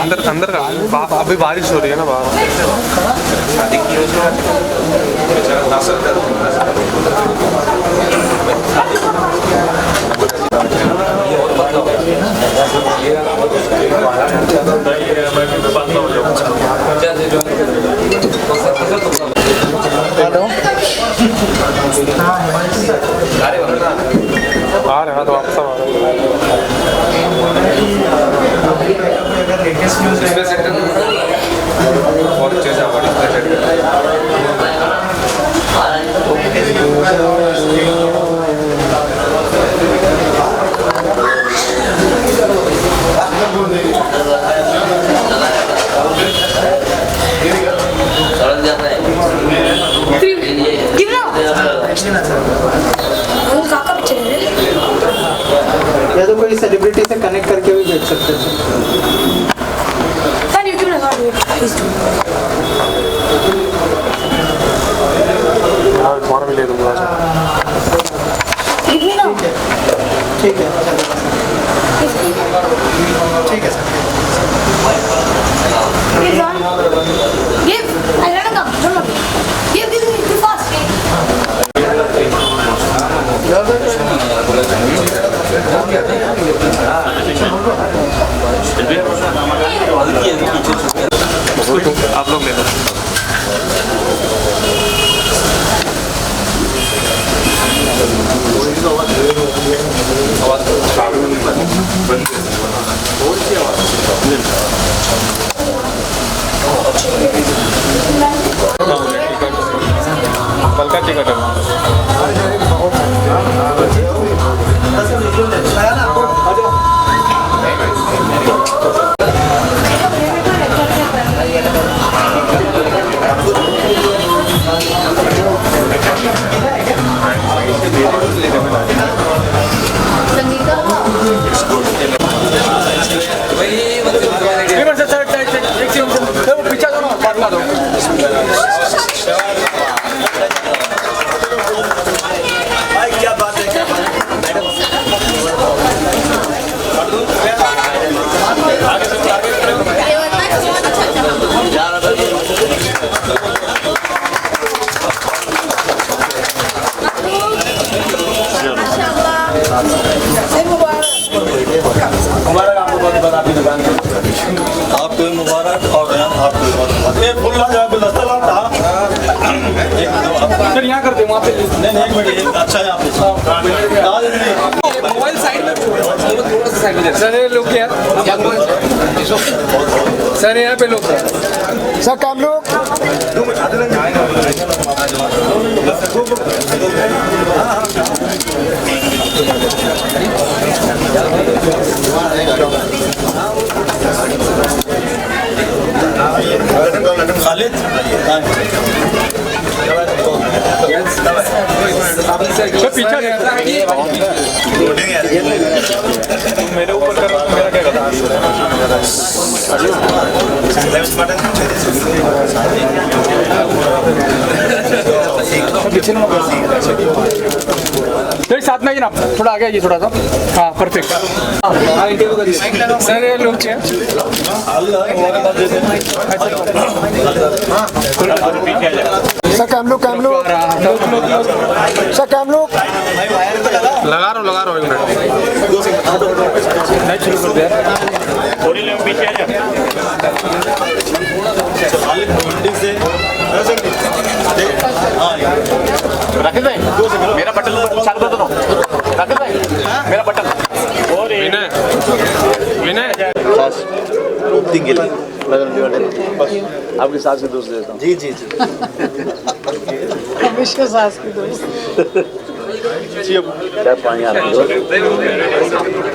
अंदर अंदर अभी बारिश हो रही है ना बाहर। शादी की आ रहे तो वापस या तो कोई सेलिब्रिटी से कनेक्ट करके भी भेज सकते हैं सर। यूट्यूब लगा दो तुम्हारा भी ले दूंगा। ठीक है ठीक है सर। आप लोग ले लो। बल्का टिकट है। आपको मुबारक और आपको सर यहाँ कर दे वहाँ पे। नहीं एक मिनट अच्छा है आप मोबाइल साइड में थोड़ा सा साइड में। सर ये लोग क्या सर यहाँ पे लोग सर काम लोग खालिद पीछे मेरे ऊपर कर मेरा क्या कहता है साथ में ही ना थोड़ा आगे आइए थोड़ा सा। हाँ परफेक्ट। सर ये लोग क्या सर काम लोग सर काम लोग लगा रहा हूँ 1 मिनट नहीं शुरू कर दिया। थोड़ी लोग पीछे आ जाए राकेश भाई मेरा बटन चालू कर दो। राकेश भाई मेरा बटन विनय ओपनिंग के लिए आपकी सास की दोस्त देता हूँ। जी हमेशा सास की दोस्त। क्या पानी आ रहा है।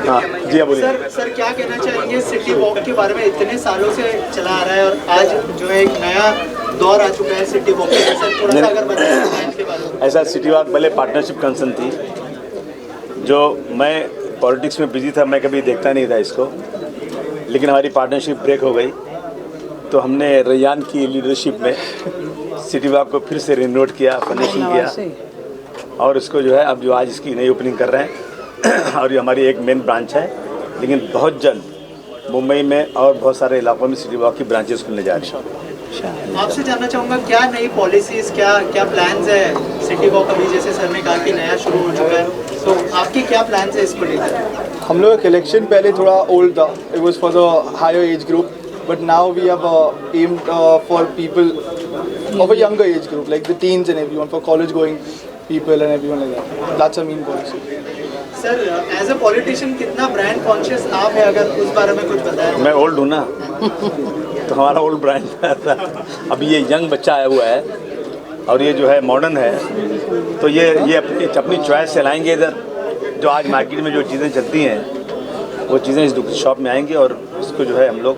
हाँ जी बोलिए सर क्या कहना चाहेंगे सिटी वॉक के बारे में? इतने सालों से चला आ रहा है और आज जो है एक नया दौर आ चुका है सिटी वॉक का। सर थोड़ा सा अगर बताएं इसके बारे में। ऐसा सिटी वॉक पहले पार्टनरशिप कंसर्न थी, जो मैं पॉलिटिक्स में बिजी था, मैं कभी देखता नहीं था इसको, लेकिन हमारी पार्टनरशिप ब्रेक हो गई तो हमने रैयान की लीडरशिप में सिटी वॉक को फिर से रिनोवेट किया, फर्निशिंग किया और इसको जो है अब जो आज इसकी नई ओपनिंग कर रहे हैं और ये हमारी एक मेन ब्रांच है, लेकिन बहुत जल्द मुंबई में और बहुत सारे इलाकों में सिटी वॉक की ब्रांचेस खुलने जा रही हैं। आपसे जानना चाहूँगा क्या नई पॉलिसीज़ क्या प्लान्स है सिटी वॉक अभी जैसे सर ने कहा कि नया शुरू हो चुका है, तो आपके क्या प्लान्स है इसको लेकर? हम लोग का इलेक्शन पहले थोड़ा ओल्ड था, it was for the higher age group, but now we have aimed for people of a younger age group like the teens and everyone, for college going people and everyone like that. That's our main policy. Sir as a politician कितना brand conscious आप है, अगर उस बारे में कुछ बताएं? मैं ओल्ड हूँ ना तो हमारा ओल्ड ब्रांड अभी ये यंग बच्चा आया हुआ है और ये जो है मॉडर्न है, तो ये अपनी चॉइस से लाएंगे इधर. जो आज मार्केट में जो चीज़ें चलती हैं वो चीज़ें इस शॉप में आएंगी और इसको जो है हम लोग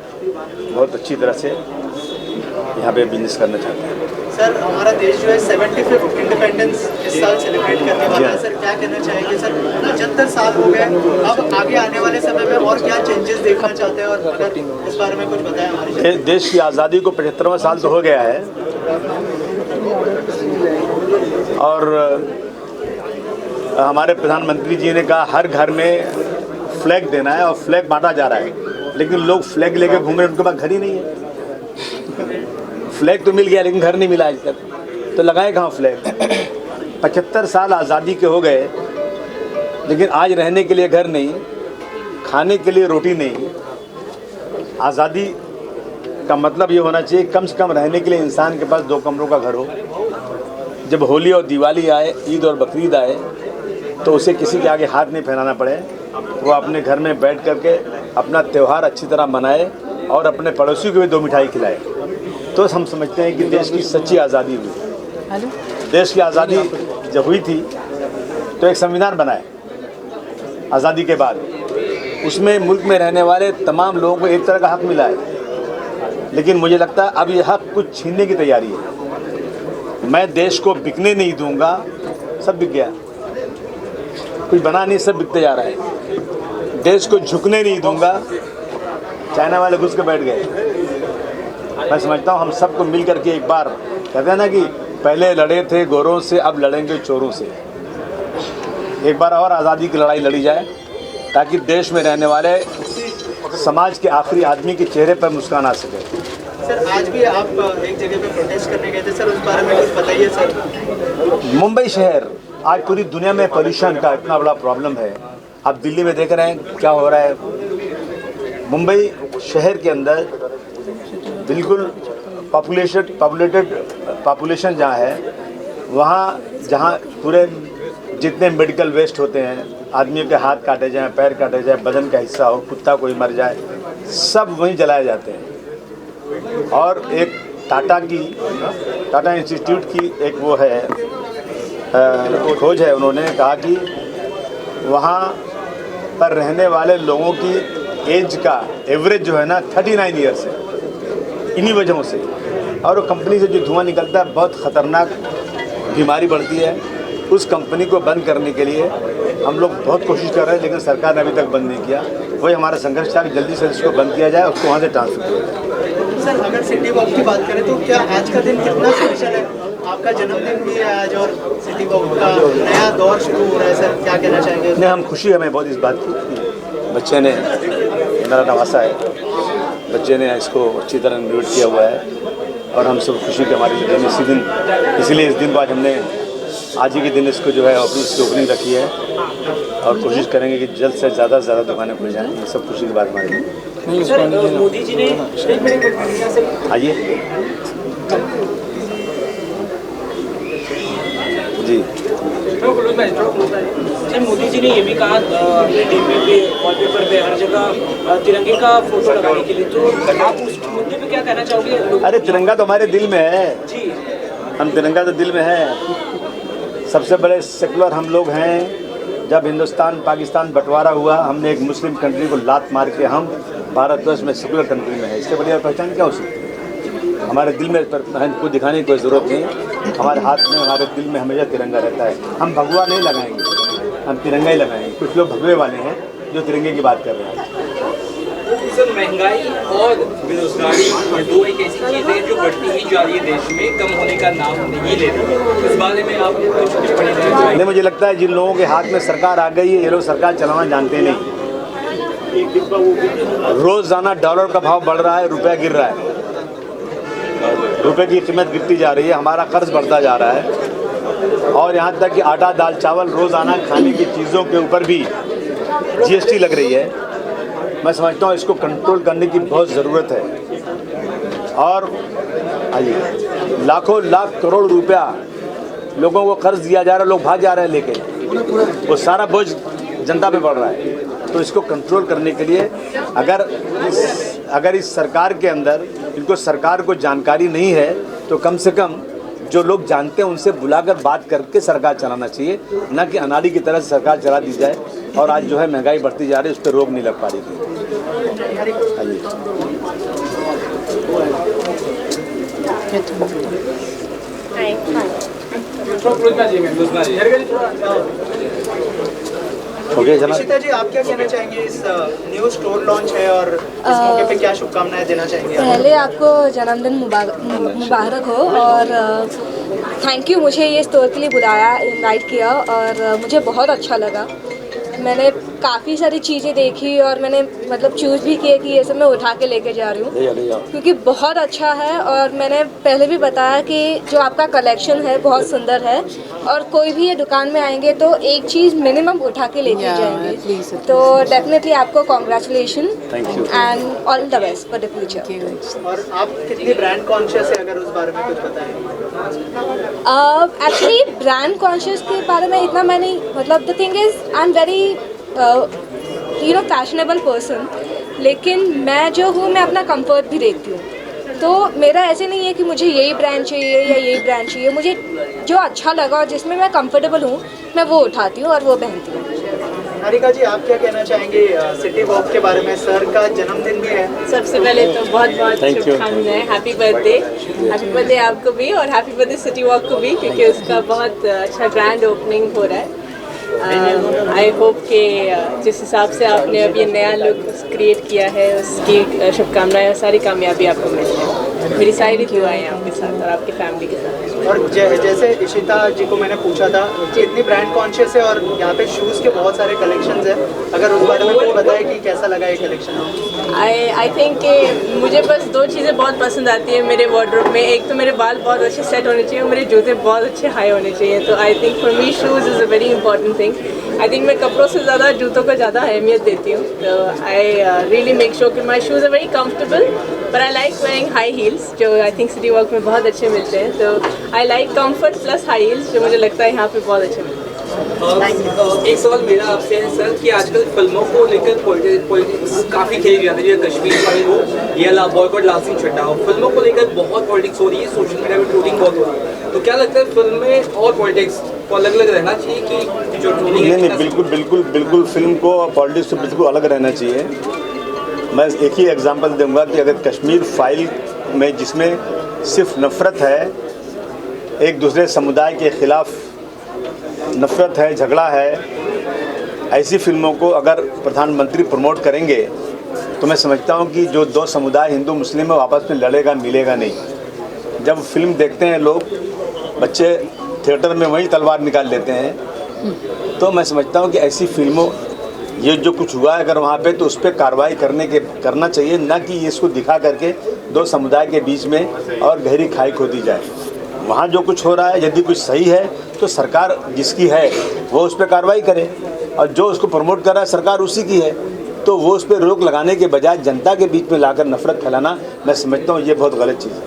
बहुत अच्छी तरह से यहाँ पे बिजनेस करना चाहते हैं. सर हमारा देश जो है 75th इंडिपेंडेंस इस साल सेलिब्रेट करने वाला है, सर क्या कहना चाहेंगे? सर 75 साल हो गए, अब आगे आने वाले समय में और क्या चेंजेस देखना चाहते हैं, और अगर इस बारे में कुछ बताएं हमारे. देश की आज़ादी को 75वां साल तो हो गया है और हमारे प्रधानमंत्री जी ने कहा हर घर में फ्लैग देना है और फ्लैग बांटा जा रहा है, लेकिन लोग फ्लैग लेके घूम रहे हैं, उनके पास घर ही नहीं है. फ्लैग तो मिल गया लेकिन घर नहीं मिला आज तक, तो लगाए कहाँ फ्लैग? 75 साल आज़ादी के हो गए लेकिन आज रहने के लिए घर नहीं, खाने के लिए रोटी नहीं. आज़ादी का मतलब ये होना चाहिए कम से कम रहने के लिए इंसान के पास 2 कमरों का घर हो. जब होली और दिवाली आए, ईद और बकरीद आए, तो उसे किसी के आगे हाथ नहीं फैलाना पड़े, वो अपने घर में बैठ करके अपना त्यौहार अच्छी तरह मनाए और अपने पड़ोसियों को भी 2 मिठाई खिलाए. तो हम समझते हैं कि देश की सच्ची आज़ादी हुई. देश की आज़ादी जब हुई थी तो एक संविधान बनाए आज़ादी के बाद, उसमें मुल्क में रहने वाले तमाम लोगों को एक तरह का हक मिला है. लेकिन मुझे लगता है अब ये हक कुछ छीनने की तैयारी है. मैं देश को बिकने नहीं दूंगा, सब बिक गया, कुछ बना नहीं, सब बिकते जा रहा है. देश को झुकने नहीं दूंगा, चाइना वाले घुस के बैठ गए. मैं समझता हूँ हम सबको मिल करके एक बार, कहते हैं ना कि पहले लड़े थे गोरों से, अब लड़ेंगे चोरों से. एक बार और आज़ादी की लड़ाई लड़ी जाए ताकि देश में रहने वाले समाज के आखिरी आदमी के चेहरे पर मुस्कान आ सके. सर आज भी आप एक जगह पे प्रोटेस्ट करने गए थे सर, उस बारे में कुछ बताइए सर. मुंबई शहर आज पूरी दुनिया में पोल्यूशन का इतना बड़ा प्रॉब्लम है. आप दिल्ली में देख रहे हैं क्या हो रहा है. मुंबई शहर के अंदर बिल्कुल पॉपुलेशन जहाँ है, वहाँ जहाँ पूरे जितने मेडिकल वेस्ट होते हैं, आदमियों के हाथ काटे जाएं, पैर काटे जाए, बदन का हिस्सा हो, कुत्ता कोई मर जाए, सब वहीं जलाए जाते हैं. और एक टाटा इंस्टीट्यूट की एक वो है खोज है, उन्होंने कहा कि वहाँ पर रहने वाले लोगों की एज का एवरेज जो है ना 39 ईयर्स है, इन्हीं वजहों से. और वो कंपनी से जो धुआं निकलता है बहुत ख़तरनाक बीमारी बढ़ती है. उस कंपनी को बंद करने के लिए हम लोग बहुत कोशिश कर रहे हैं, लेकिन सरकार ने अभी तक बंद नहीं किया. वही हमारा संघर्ष था कि जल्दी से इसको बंद किया जाए, उसको वहाँ से ट्रांसफर किया जाए. सर अगर सिटी वॉक की बात करें तो क्या आज का दिन कितना स्पेशल है? आपका जन्मदिन भी है आज और सिटी वॉक का नया दौर शुरू हो रहा है सर, क्या कहना चाहेंगे? नहीं, हम खुशी हमें बहुत इस बात की. बच्चे ने मेरा नवासा है, बच्चे ने इसको अच्छी तरह इन्वाइट किया हुआ है और हम सब खुशी के हमारे दिन इसी दिन, इसलिए इस दिन को आज हमने आज ही के दिन इसको जो है इसकी ओपनिंग रखी है और कोशिश करेंगे कि जल्द से ज़्यादा दुकानें खुल जाएँ. ये सब खुशी की बात हमारे लिए. मोदी जी ने आइए जी. सर मोदी जी ने ये भी कहा टीवी पे वॉलपेपर पे हर जगह तिरंगे का फोटो लगाने के लिए, तो आप उस मुद्दे पे क्या कहना चाहोगे? अरे तिरंगा तो हमारे दिल में है जी, हम तिरंगा तो दिल में है. सबसे बड़े सेकुलर हम लोग हैं. जब हिंदुस्तान पाकिस्तान बंटवारा हुआ, हमने एक मुस्लिम कंट्री को लात मार के हम भारतवर्ष में सेकुलर कंट्री में है. इससे बढ़िया पहचान क्या हो सकती है? हमारे दिल में को दिखाने की कोई ज़रूरत नहीं. हमारे हाथ में, हमारे दिल में हमेशा तिरंगा रहता है. हम भगवा नहीं लगाएंगे, हम तिरंगा ही लगाएंगे. कुछ लोग भगवे वाले हैं जो तिरंगे की बात कर रहे हैं. सर महंगाई और बेरोजगारी ये दो एक ऐसी चीज़ें हैं जो बढ़ती ही जा रही है देश में, कम होने का नाम नहीं ले रही है. इस बारे में आप कुछ टिप्पणी देना चाहेंगे? नहीं, मुझे लगता है जिन लोगों के हाथ में सरकार आ गई है, ये लोग सरकार चलाना जानते नहीं. रोज़ाना डॉलर का भाव बढ़ रहा है, रुपया गिर रहा है, रुपए की कीमत गिरती जा रही है, हमारा कर्ज बढ़ता जा रहा है और यहाँ तक कि आटा दाल चावल रोज़ाना खाने की चीज़ों के ऊपर भी GST लग रही है। मैं समझता हूँ इसको कंट्रोल करने की बहुत ज़रूरत है और लाखों लाख करोड़ रुपया लोगों को कर्ज दिया जा रहा है, लोग भाग जा रहे हैं लेके, वो सारा बोझ जनता पे पड़ रहा है। तो इसको कंट्रोल करने के लिए अगर इस सरकार के अंदर इनको सरकार को जानकारी नहीं है तो कम से कम जो लोग जानते हैं उनसे बुलाकर बात करके सरकार चलाना चाहिए, न कि अनाड़ी की तरह से सरकार चला दी जाए। और आज जो है महंगाई बढ़ती जा रही है, उस पर रोक नहीं लग पा रही थी। इशिता जी, आप क्या कहना चाहेंगे? इस न्यू स्टोर लॉन्च है और इस मौके पे क्या शुभकामनाएं देना चाहेंगे? पहले आपको जन्मदिन मुबारक हो और थैंक यू, मुझे ये स्टोर के लिए बुलाया, इनवाइट किया और मुझे बहुत अच्छा लगा। मैंने काफ़ी सारी चीज़ें देखी और मैंने मतलब चूज़ भी किए कि ये सब मैं उठा के लेके जा रही हूँ क्योंकि बहुत अच्छा है। और मैंने पहले भी बताया कि जो आपका कलेक्शन है बहुत सुंदर है और कोई भी ये दुकान में आएंगे तो एक चीज़ मिनिमम उठा के लेके जाएंगे। तो डेफिनेटली आपको congratulation and all the best for the future. और आप कितनी ब्रांड कॉन्शियस है, अगर उस बारे में कुछ बताएं? एक्चुअली ब्रांड कॉन्शियस के बारे में इतना मैं नहीं, मतलब the thing is I am very fashionable person, लेकिन मैं जो हूँ मैं अपना कंफर्ट भी देखती हूँ। तो मेरा ऐसे नहीं है कि मुझे यही ब्रांड चाहिए या यही ब्रांड चाहिए, मुझे जो अच्छा लगा और जिसमें मैं कंफर्टेबल हूँ मैं वो उठाती हूँ और वो पहनती हूँ। हारिका जी, आप क्या कहना चाहेंगे सिटी वॉक के बारे में? सर का जन्मदिन भी है। सबसे पहले तो बहुत बहुत शुभकामनाएं, हैप्पी बर्थडे आपको भी और हैप्पी बर्थडे सिटी वॉक को भी, क्योंकि उसका बहुत अच्छा ग्रैंड ओपनिंग हो रहा है। आई होप कि जिस हिसाब से आपने अब ये नया लुक क्रिएट किया है उसकी शुभकामनाएं और सारी कामयाबी आपको मिल जाए। मेरी सारी दुआएं हैं आपके साथ और आपकी फैमिली के साथ। और जैसे इशिता जी को मैंने पूछा था कि इतनी ब्रांड कॉन्शियस है और यहाँ पे शूज़ के बहुत सारे कलेक्शंस हैं, अगर उस बारे में कुछ बताएं कि कैसा लगा ये कलेक्शन? आई थिंक कि मुझे बस दो चीज़ें बहुत पसंद आती है मेरे वार्डरोब में। एक तो मेरे बाल बहुत अच्छे सेट होने चाहिए और मेरे जूते बहुत अच्छे हाई होने चाहिए। तो I think for me shoes is a very important thing. I think मैं कपड़ों से ज़्यादा जूतों को ज़्यादा अहमियत देती हूँ। तो आई रियली मेक श्योर कि my shoes are very comfortable, but I like wearing high heels जो आई थिंक सिटी वॉक में बहुत अच्छे मिलते हैं। तो I like comfort plus high heels जो मुझे लगता है यहाँ पे बहुत अच्छे मिलते हैं। एक सवाल मेरा आपसे है सर कि आजकल फिल्मों को लेकर पॉलिटिक्स काफ़ी खेली जाती है, कश्मीर फाइल हो या बॉयकॉट लाल सिंह चड्ढा हो, फिल्मों को लेकर बहुत पॉलिटिक्स हो रही है, सोशल मीडिया में ट्रोलिंग बहुत हो रही है। तो क्या लगता है फिल्म में और पॉलिटिक्स को अलग अलग रहना चाहिए कि जो ट्रोलिंग है? नहीं, बिल्कुल फिल्म को और पॉलिटिक्स से बिल्कुल अलग रहना चाहिए। मैं एक ही एग्जांपल दूंगा कि अगर कश्मीर फाइल में जिसमें सिर्फ नफ़रत है, एक दूसरे समुदाय के ख़िलाफ़ नफ़रत है, झगड़ा है, ऐसी फिल्मों को अगर प्रधानमंत्री प्रमोट करेंगे तो मैं समझता हूं कि जो दो समुदाय हिंदू मुस्लिम है आपस में लड़ेगा मिलेगा नहीं। जब फिल्म देखते हैं लोग, बच्चे थिएटर में वही तलवार निकाल लेते हैं। तो मैं समझता हूं कि ऐसी फिल्मों, ये जो कुछ हुआ है अगर वहाँ पे, तो उस पर कार्रवाई करना चाहिए, न कि इसको दिखा करके दो समुदाय के बीच में और गहरी खाई खोदी जाए। वहाँ जो कुछ हो रहा है यदि कुछ सही है तो सरकार जिसकी है वो उस पर कार्रवाई करे, और जो उसको प्रमोट कर रहा है सरकार उसी की है, तो वो उस पर रोक लगाने के बजाय जनता के बीच में लाकर नफरत फैलाना, मैं समझता हूँ ये बहुत गलत चीज़ है।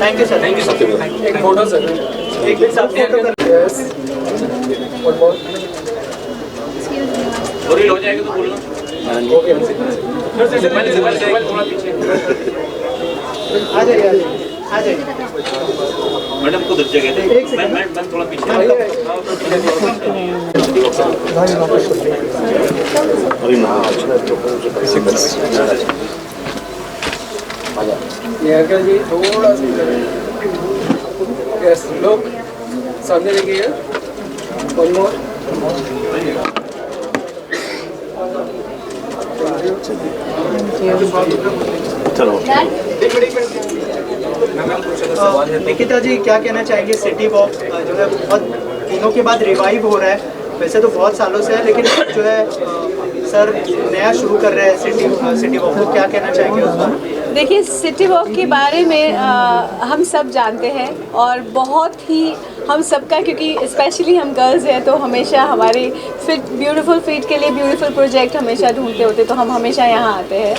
Thank you sir. Thank you sir. एक फोटो सर, एक भी साथ फोटो कर। हो जाएगा तो बोलना। आ जाइए, आ जाइए। मैडम को दर्जा कहते हैं। मैं थोड़ा पीछे। जी थोड़ा सा लोग सामने देखिए। चलो निकिता जी, क्या कहना चाहेंगे? सिटी वॉक जो है बहुत दिनों के बाद रिवाइव हो रहा है वैसे तो बहुत सालों से है, लेकिन जो है सर नया शुरू कर रहे हैं सिटी वॉक, तो क्या कहना चाहेंगे उस पर? देखिए, सिटी वॉक के बारे में हम सब जानते हैं और बहुत ही हम सबका, क्योंकि स्पेशली हम गर्ल्स हैं तो हमेशा हमारे ब्यूटीफुल फीट के लिए ब्यूटीफुल प्रोजेक्ट हमेशा ढूंढते होते, तो हम हमेशा यहाँ आते हैं।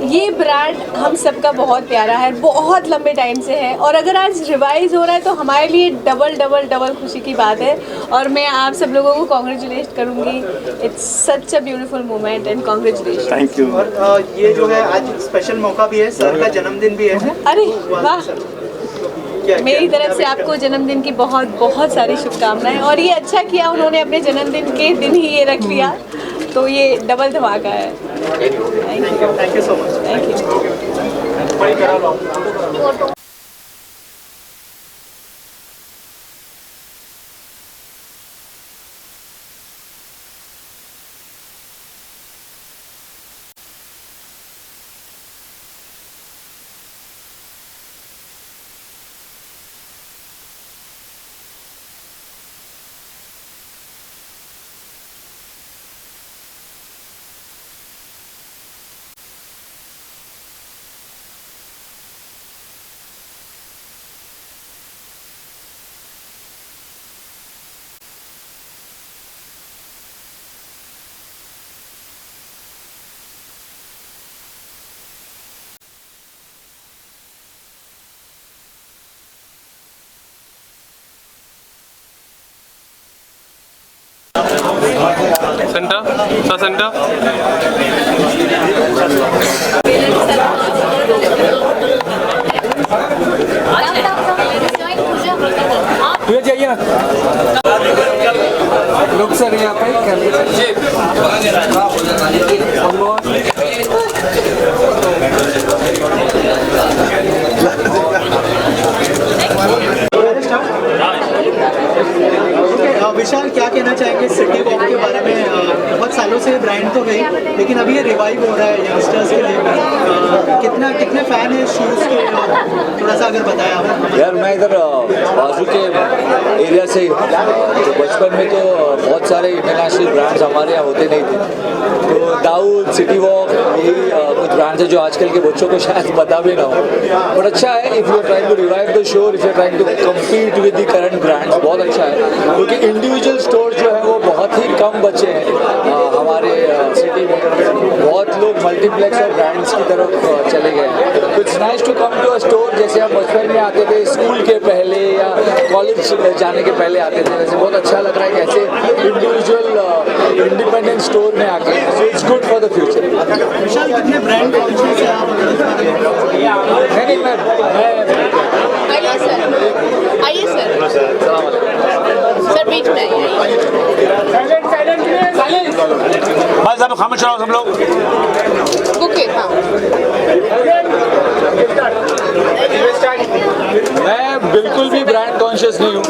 ये ब्रांड हम सबका बहुत प्यारा है, बहुत लंबे टाइम से है, और अगर आज रिवाइज हो रहा है तो हमारे लिए डबल डबल डबल खुशी की बात है। और मैं आप सब लोगों को कॉन्ग्रेचुलेट करूँगी। It's such a beautiful moment and congratulation. Thank you. और ये जो है आज स्पेशल मौका भी है, सर का जन्मदिन भी है। अरे वाह, मेरी तरफ से आपको जन्मदिन की बहुत बहुत सारी शुभकामनाएं। और ये अच्छा किया उन्होंने अपने जन्मदिन के दिन ही ये रख लिया, तो ये डबल धमाका है। Thank you so much. Thank you. Centre जाइए ना, रुक सर यहाँ पे विशाल, क्या कहना चाहेंगे सिटी वॉक के बारे में? बहुत सालों से ब्रांड तो गई, लेकिन अभी ये रिवाइव हो रहा है यंगस्टर्स के लिए। कितने फैन है शूज़ के, थोड़ा सा अगर बताया आप। यार मैं इधर बाजू के एरिया से, तो बचपन में तो बहुत सारे इंटरनेशनल ब्रांड्स हमारे यहाँ होते नहीं थे, तो दाऊद, सिटी वॉक, यही कुछ ब्रांड्स है जो आजकल के बच्चों को शायद पता भी ना हो। बट अच्छा है, if you are trying to revive the show, if you are trying to compete with the current brands, बहुत अच्छा है, क्योंकि इंडिविजुअल स्टोर जो है वो बहुत ही कम बचे हैं हमारे सिटी में। बहुत लोग मल्टीप्लेक्स और ब्रांड्स की तरफ चले गए। तो it's nice to come to a store, जैसे हम बचपन में आते थे स्कूल के पहले या कॉलेज जाने के पहले आते थे, वैसे बहुत अच्छा लग रहा है कैसे इंडिविजुअल इंडिपेंडेंट स्टोर में आके। So it's good for the future. Vishal, कितने ब्रांड कॉन्शियस हैं आप? नहीं, मैं आइए सर बीच में बस अब खामोश रहो सब लोग। ओके। हाँ, मैं बिल्कुल भी ब्रांड कॉन्शियस नहीं हूँ।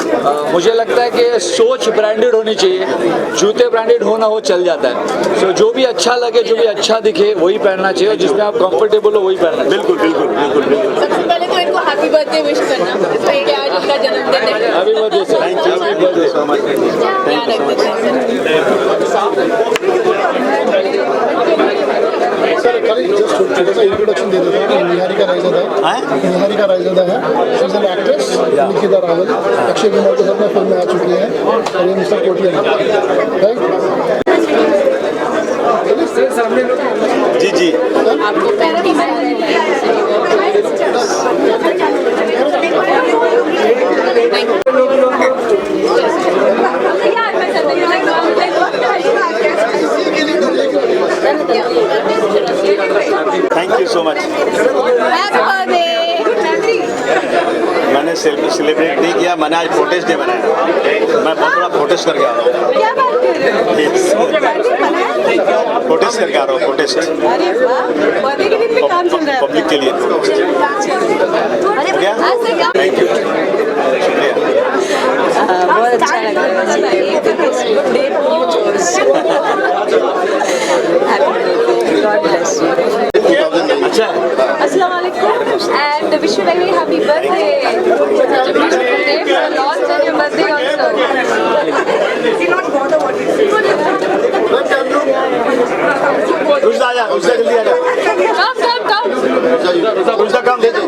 मुझे लगता है कि सोच ब्रांडेड होनी चाहिए, जूते ब्रांडेड होना हो चल जाता है। सो जो भी अच्छा लगे, जो भी अच्छा दिखे वही पहनना चाहिए, और जिसमें आप कंफर्टेबल हो वही पहनना। बिल्कुल बिल्कुल बिल्कुल बिल्कुल। सबसे पहले तो इनको हैप्पी बर्थडे विश करना, क्योंकि आज उनका जन्मदिन है। Happy birthday sir. Thank you, happy birthday so much. ध्यान रख देते सर खाली जस्ट छोटा सा इंट्रोडक्शन दे देता हूँ। निहारिका रायजादा है, she is an actress. Nikita Rawal, Akshay Kumar के साथ में फिल्म में आ चुकी है, और ये मिस्टर कोटिया राइट। जी जी, आपको थैंक यू सो मच। मैंने सेलिब्रेट नहीं किया, मैंने आज प्रोटेस्ट डे मनाया। मैं बहुत बड़ा प्रोटेस्ट करके आ रहा हूँ। क्या बात कर रहे हो? प्रोटेस्ट करके आ रहा हूँ, प्रोटेस्ट। अरे वाह, बर्थडे के दिन पे काम चल रहा है पब्लिक के लिए। हो गया? थैंक यू, शुक्रिया। बहुत अच्छा लगा अच्छा, अस्सलाम वालेकुम and wish you very happy birthday. Such a beautiful day for launch and your birthday also. रुजदा आजा, रुजदा जल्दी आजा। Come. रुजदा कम दे दो।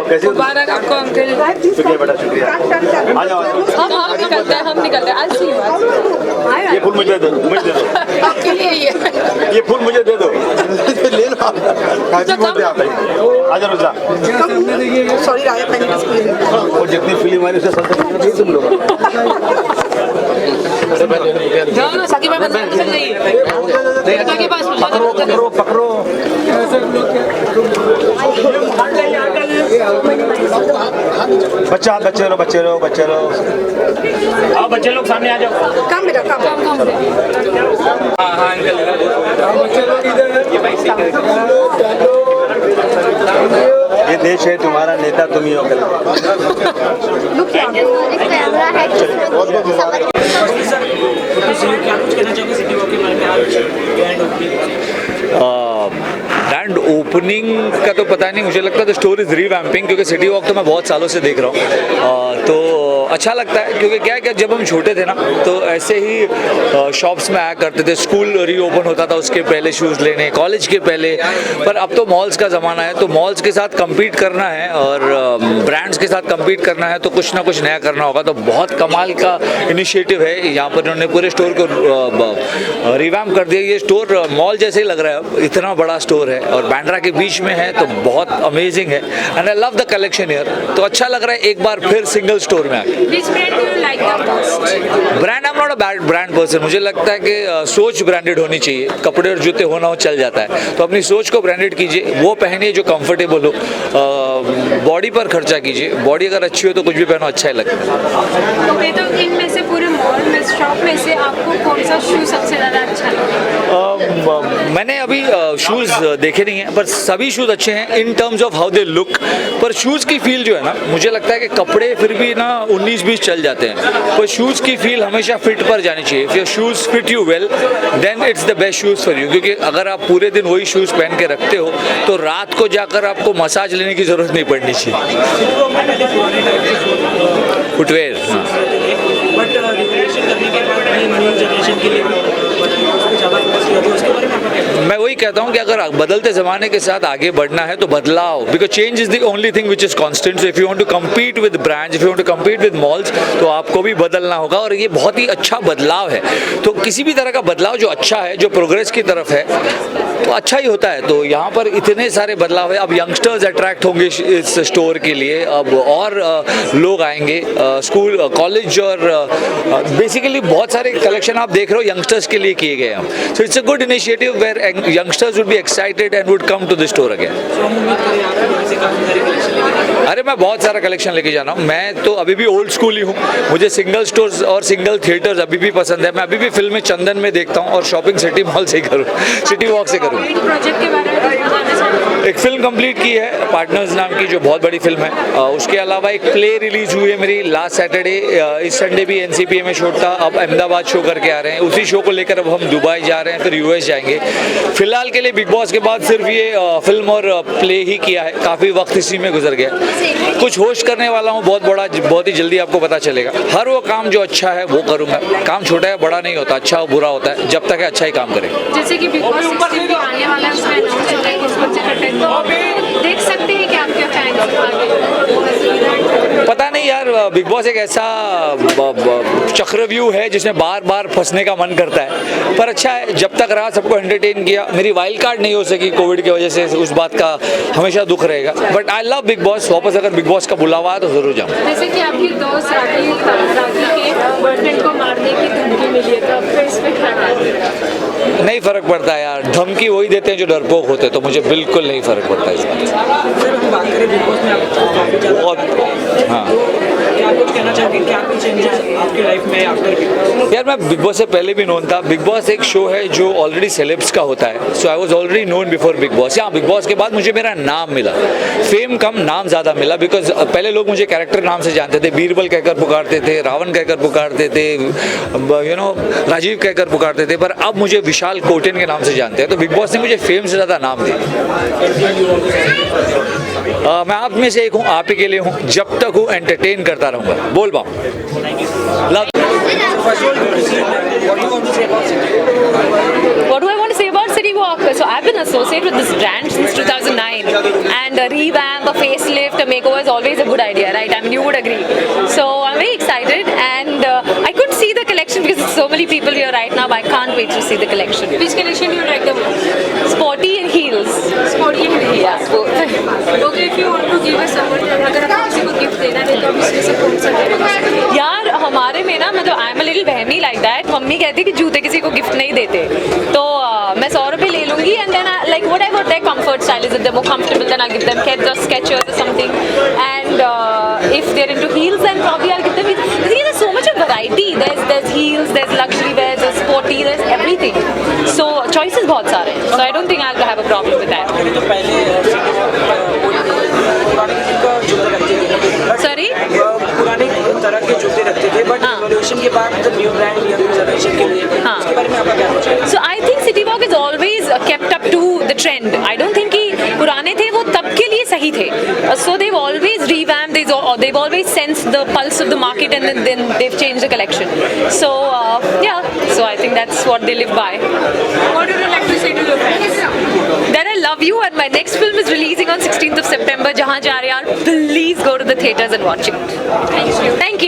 कैसे हो? मुबारक आपको अंकल। शुक्रिया बेटा, शुक्रिया। आ जाओ। हम निकलते हैं। I'll see you. ये फूल मुझे दे दो, मुझे दे दो। आपके लिए ये फूल मुझे दे दो। ले लो आप। हैप्पी बर्थडे आप भाई। आजा रुजदा। सॉरी राया मैंने वो जितनी फिल्म आई उससे सबसे तुम लोग। जाओ साकिब भाई बंद कर जाइए। के पास पकड़ो। बच्चे रहो। आओ बच्चे लोग सामने आ जाओ। कम बेटा कम हाँ अंकल ये बाइक से ये देश है, तुम्हारा नेता तुम ही हो। क्या कुछ कहना चाहोगे सिटी वॉक के बारे में आज ग्रैंड ओपनिंग? ग्रैंड ओपनिंग का तो पता नहीं, मुझे लगता है स्टोर इज रीवैम्पिंग, क्योंकि सिटी वॉक तो मैं बहुत सालों से देख रहा हूँ। तो अच्छा लगता है, क्योंकि क्या है कि जब हम छोटे थे ना तो ऐसे ही शॉप्स में आया करते थे। स्कूल रीओपन होता था उसके पहले शूज़ लेने, कॉलेज के पहले। पर अब तो मॉल्स का ज़माना है, तो मॉल्स के साथ कम्पीट करना है और ब्रांड्स के साथ कम्पीट करना है, तो कुछ ना कुछ नया करना होगा। तो बहुत कमाल का इनिशिएटिव है यहाँ पर। उन्होंने पूरे स्टोर को रिवैम्प कर दिया। ये स्टोर मॉल जैसे ही लग रहा है, इतना बड़ा स्टोर है और बांद्रा के बीच में है, तो बहुत अमेजिंग है। And I love the collection here. तो अच्छा लग रहा है एक बार फिर सिंगल स्टोर में आके। Which brand do you like the most? Brand I am not a brand person. मुझे लगता है कि सोच ब्रांडेड होनी चाहिए। कपड़े और जूते होना हो चल जाता है, तो अपनी सोच को ब्रांडेड कीजिए, वो पहनिए जो कंफर्टेबल हो। बॉडी पर खर्चा कीजिए, बॉडी अगर अच्छी हो तो कुछ भी पहनो अच्छा ही लगता है। तो इनमें से पूरे मॉल में शॉप में से आपको कौन सा शू सबसे ज़्यादा अच्छा लगा? मैंने अभी शूज़ देखे नहीं हैं, पर सभी शूज़ अच्छे हैं in terms of how they look. पर शूज़ की फील जो है ना, मुझे लगता है कि कपड़े फिर भी ना 19-20 चल जाते हैं, पर शूज़ की फील हमेशा फिट पर जानी चाहिए। If your shoes fit you well then it's the best shoes for you. क्योंकि अगर आप पूरे दिन वही शूज़ पहन के रखते हो तो रात को जाकर आपको मसाज लेने की ज़रूरत नहीं पड़नी चाहिए। फुटवेयर बट रिवोल्यूशन करने के बाद न्यू जनरेशन के लिए ज़्यादा फोकस किया तो उसके बारे में आपका क्या? मैं वही कहता हूँ कि अगर बदलते ज़माने के साथ आगे बढ़ना है तो बदलाव, because change is the only thing which is constant. So if you want to compete with brands, if you want to compete with malls, तो आपको भी बदलना होगा। और ये बहुत ही अच्छा बदलाव है। तो किसी भी तरह का बदलाव जो अच्छा है, जो प्रोग्रेस की तरफ है, तो अच्छा ही होता है। तो यहाँ पर इतने सारे बदलाव है। अब यंगस्टर्स अट्रैक्ट होंगे इस स्टोर के लिए, अब और लोग आएंगे। स्कूल, कॉलेज और बेसिकली बहुत सारे कलेक्शन आप देख रहे हो यंगस्टर्स के लिए किए गए हैं। So it's a good initiative where youngsters would be excited and would come to the store again. अरे मैं बहुत सारा कलेक्शन लेके जाना हूँ। मैं तो अभी भी ओल्ड स्कूल ही हूँ। मुझे सिंगल स्टोर्स और सिंगल थिएटर्स अभी भी पसंद है। मैं अभी भी फिल्में चंदन में देखता हूँ और शॉपिंग सिटी मॉल से ही करूँ, सिटी वॉक से करूँ। प्रोजेक्ट के बारे में एक फिल्म कंप्लीट की है पार्टनर्स नाम की, जो बहुत बड़ी फिल्म है। उसके अलावा एक प्ले रिलीज हुई है मेरी लास्ट सैटरडे। इस संडे भी NCPA में शो था, अब अहमदाबाद शो करके आ रहे हैं। उसी शो को लेकर अब हम दुबई जा रहे हैं, फिर US जाएंगे। फिलहाल के लिए बिग बॉस के बाद सिर्फ ये फिल्म और प्ले ही किया है। काफ़ी वक्त इसी में गुजर गया। कुछ होस्ट करने वाला हूँ बहुत बड़ा, बहुत ही जल्दी आपको पता चलेगा। हर वो काम जो अच्छा है वो करूँगा। काम छोटा है बड़ा नहीं होता, अच्छा बुरा होता है, जब तक है अच्छा ही काम करें। जैसे कि बिग बॉस 16 भी आने वाला है, उसमें अनाउंस हो रहा है कि उस बच्चे का टेस्ट, तो देख सकते हैं कि आपके फैंस आगे। पता नहीं यार, बिग बॉस एक ऐसा चक्रव्यूह है जिसमें बार बार फंसने का मन करता है। पर अच्छा है, जब तक रहा सबको एंटरटेन किया। मेरी वाइल्ड कार्ड नहीं हो सकी कोविड की वजह से, उस बात का हमेशा दुख रहेगा। But I love big boss. वापस अगर बिग बॉस का बुलावा है तो जरूर जाऊँ। जैसे कि आपकी दोस्त राखी के बॉयफ्रेंड को मारने की धमकी मिली है, तो आपको इस पर क्या कहना? नहीं फ़र्क पड़ता है यार, धमकी वही देते हैं जो डरपोक होते हैं, तो मुझे बिल्कुल नहीं फ़र्क पड़ता इस बात। सर हम बात करें बिग बॉस में आप बहुत, हाँ क्या कुछ कहना चाहोगे, क्या कुछ चेंजेस आपकी लाइफ में आफ्टर बिग बॉस? यार मैं बिग बॉस से पहले भी नोन था। बिग बॉस एक शो है जो ऑलरेडी सेलेब्स का होता है, so I was already known before Bigg Boss. यहाँ बिग बॉस के बाद मुझे मेरा नाम मिला, फेम कम नाम ज़्यादा मिला, बिकॉज पहले लोग मुझे कैरेक्टर नाम से जानते थे, बीरबल कहकर पुकारते थे, रावण कहकर पुकारते थे, राजीव कहकर पुकारते थे, पर अब मुझे विशाल कोटेन के नाम से जानते हैं। तो बिग बॉस ने मुझे फेम से ज़्यादा नाम दिया। मैं आप में से एक हूँ, आप ही के लिए हूँ, जब तक हूँ एंटरटेन करता रहूँगा। बोल पाऊँ What do I want to say about City Walk? So I've been associated with this brand since 2009, and a revamp, a facelift, a makeover is always a good idea, right? I mean, you would agree. So I'm very excited, and I could see the collection because there's so many people here right now. But I can't wait to see the collection. Which collection do you like the most? Sporty and heels. Sporty and heels. Yeah, both. Okay, if you want to give us someone, अगर आप किसी को gift देना है तो आप इसमें से कौन सा देना? यार हमारे में ना, मतलब आई एम अ लिटिल बहमी लाइक दैट। मम्मी कहती है कि जूते किसी को गिफ्ट नहीं देते, तो मैं 100 रुपये ले लूँगी, and then like whatever their comfort style is, if they more comfortable then I give them Skechers, Skechers or something, and if they're into heels then probably I'll give them heels. There's so much of variety. There's heels, there's luxury wear, there's sporty, there's everything. So choices बहुत सारे हैं. So I don't think I'll have a problem with that. तो पहले Sorry? पुराने तरह के जूते रखते थे, बट रिवॉल्यूशन के बाद जब न्यू ब्रांड लिया जनरेशन के लिए, उसके बारे में आपका क्या सोच है? So I think City Walk is always kept up to the trend. I don't think कि पुराने थे वो तब के लिए सही थे. So they've always revamped, they've always sensed the pulse of the market, and then they've changed the collection. So yeah, so I think that's what they live by. What would you like to say to your friends? That I love you, and my next film is releasing on 16th of September. Jahan Ja Rahe Yaar, please go to the theaters and watch it. Thank you. Thank you.